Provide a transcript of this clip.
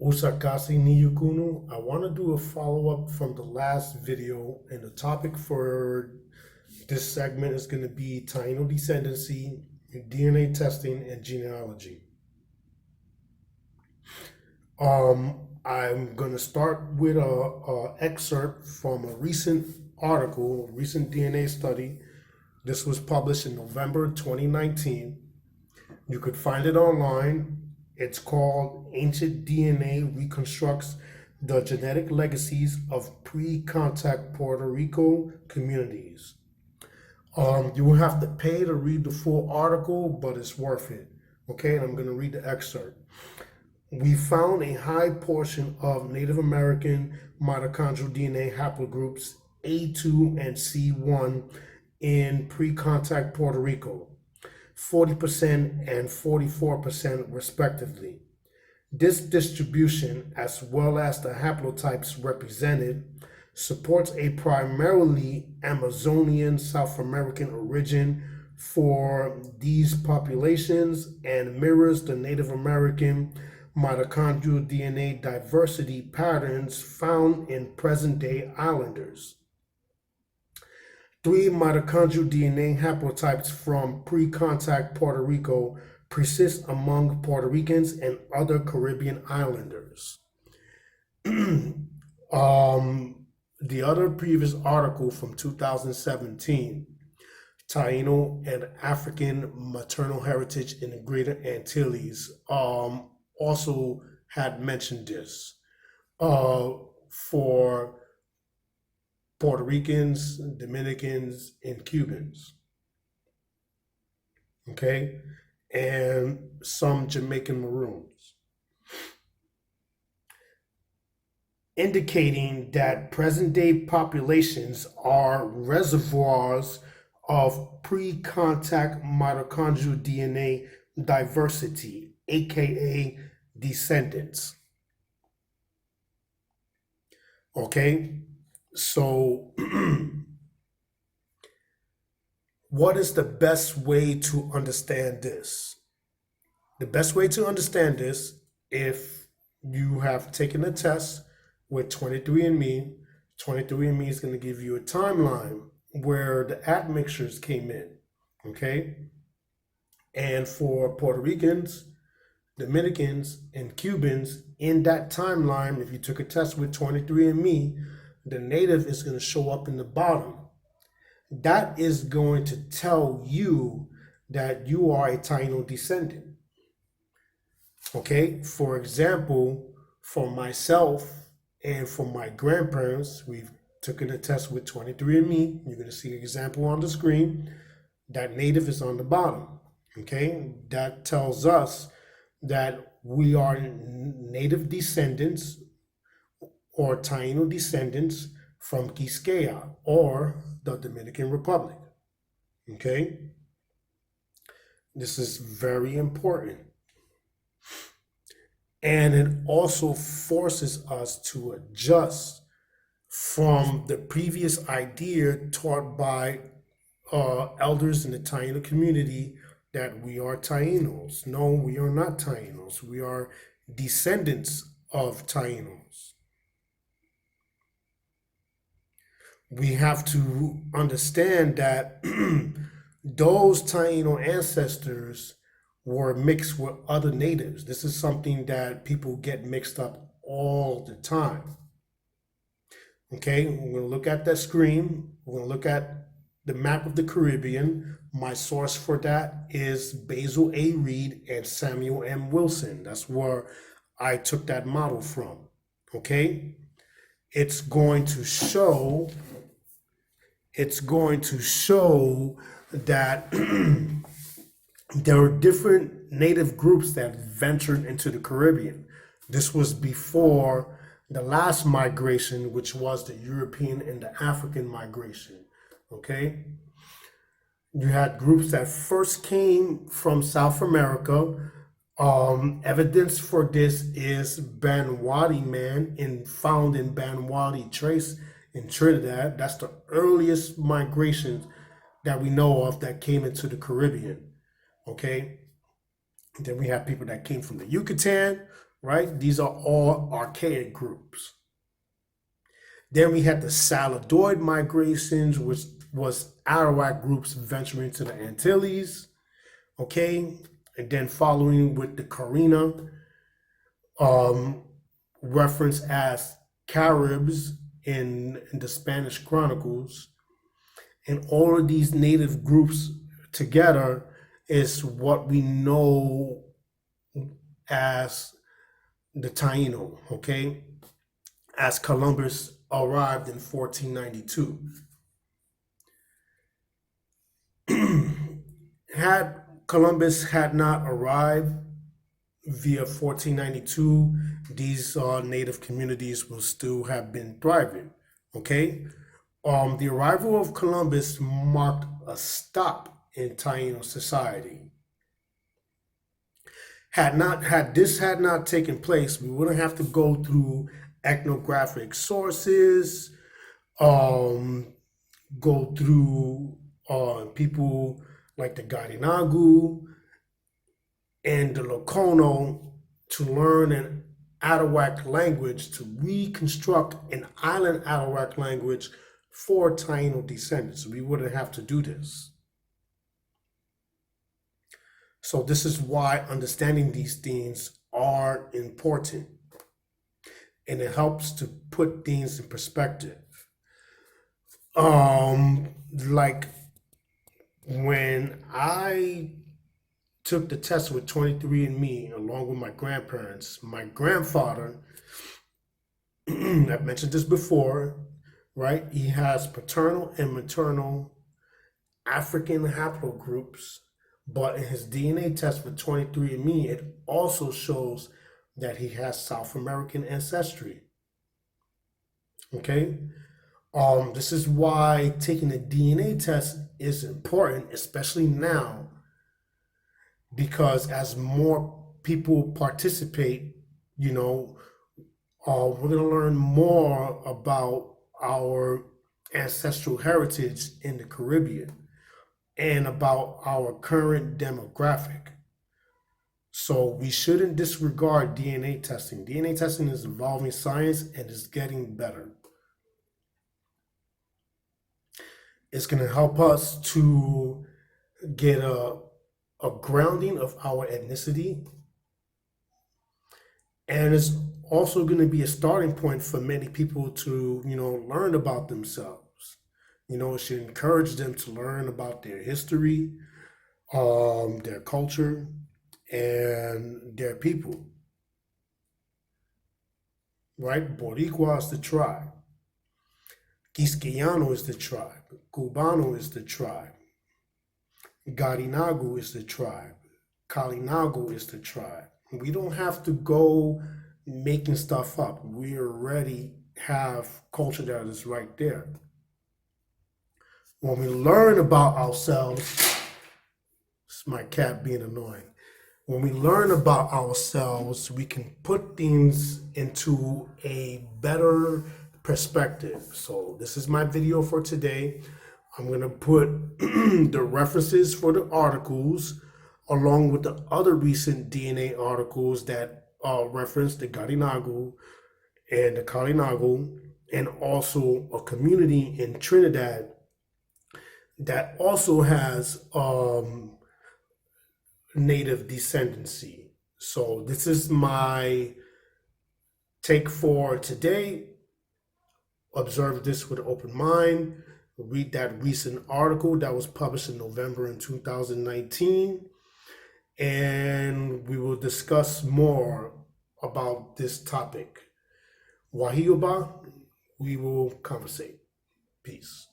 Usakasi Niyukunu. I want to do a follow-up from the last video, and the topic for this segment is going to be Taino descendancy, DNA testing, and genealogy. I'm going to start with a excerpt from a recent article, a recent DNA study. This was published in November 2019. You could find it online. It's called Ancient DNA Reconstructs the Genetic Legacies of Pre-Contact Puerto Rico Communities. You will have to pay to read the full article, but it's worth it. Okay, and I'm going to read the excerpt. We found a high portion of Native American mitochondrial DNA haplogroups A2 and C1 in pre-contact Puerto Rico, 40% and 44% respectively. This distribution, as well as the haplotypes represented, supports a primarily Amazonian South American origin for these populations and mirrors the Native American mitochondrial DNA diversity patterns found in present-day islanders. 3 mitochondrial DNA haplotypes from pre-contact Puerto Rico persist among Puerto Ricans and other Caribbean islanders. The other previous article from 2017, Taino and African maternal heritage in the Greater Antilles, also had mentioned this for Puerto Ricans, Dominicans, and Cubans. Okay, and some Jamaican Maroons, indicating that present-day populations are reservoirs of pre-contact mitochondrial DNA diversity, aka descendants. Okay, so what is the best way to understand this? The best way to understand this, if you have taken a test with 23andMe, 23andMe is going to give you a timeline where the admixtures came in, okay? And for Puerto Ricans, Dominicans, and Cubans, in that timeline, if you took a test with 23andMe, the native is going to show up in the bottom. That is going to tell you that you are a Taino descendant. Okay, for example, for myself and for my grandparents, we've taken a test with 23andMe. You're going to see an example on the screen. That native is on the bottom. Okay, that tells us that we are native descendants or Taino descendants from Quisqueya or the Dominican Republic. Okay, this is very important. And it also forces us to adjust from the previous idea taught by elders in the Taino community that we are Tainos. No, we are not Tainos. We are descendants of Tainos. We have to understand that those Taino ancestors were mixed with other natives. This is something that people get mixed up all the time. Okay, we're going to look at that screen. We're going to look at the map of the Caribbean. My source for that is Basil A. Reid and Samuel M. Wilson. That's where I took that model from. Okay, it's going to show that there are different native groups that ventured into the Caribbean. This was before the last migration, which was the European and the African migration. Okay, you had groups that first came from South America. Evidence for this is Banwadi man found in Banwadi Trace in Trinidad. That's the earliest migration that we know of that came into the Caribbean. Okay, then we have people that came from the Yucatan, right? These are all archaic groups. Then we had the Saladoid migrations, which was Arawak groups venturing to the Antilles, okay? And then following with the Carina, referenced as Caribs in the Spanish Chronicles. And all of these native groups together is what we know as the Taino, okay? As Columbus arrived in 1492. Had Columbus had not arrived via 1492, these native communities will still have been thriving, okay? The arrival of Columbus marked a stop in Taino society. Had this not taken place, we wouldn't have to go through ethnographic sources, go through people like the Garinagu and the Locono to learn an Arawak language, to reconstruct an island Arawak language for Taino descendants. We wouldn't have to do this. So this is why understanding these things are important, and it helps to put things in perspective. Like when I took the test with 23andMe along with my grandparents, my grandfather, I've mentioned this before, right? He has paternal and maternal African haplogroups, but in his DNA test with 23andMe, it also shows that he has South American ancestry. Okay? This is why taking a DNA test is important, especially now, because as more people participate, we're going to learn more about our ancestral heritage in the Caribbean and about our current demographic. So we shouldn't disregard DNA testing. DNA testing is evolving science and is getting better. It's going to help us to get a grounding of our ethnicity. And it's also going to be a starting point for many people to, learn about themselves. It should encourage them to learn about their history, their culture, and their people. Right? Boricua is the tribe. Quisqueyano is the tribe. Cubano is the tribe. Garinagu is the tribe. Kalinagu is the tribe. We don't have to go making stuff up. We already have culture that is right there. When we learn about ourselves, it's my cat being annoying. When we learn about ourselves, we can put things into a better perspective. So this is my video for today. I'm going to put the references for the articles along with the other recent DNA articles that reference the Garinagu and the Kalinagu, and also a community in Trinidad that also has native descendancy. So this is my take for today. Observe this with an open mind. Read that recent article that was published in November in 2019. And we will discuss more about this topic. Wahiyoba, we will conversate. Peace.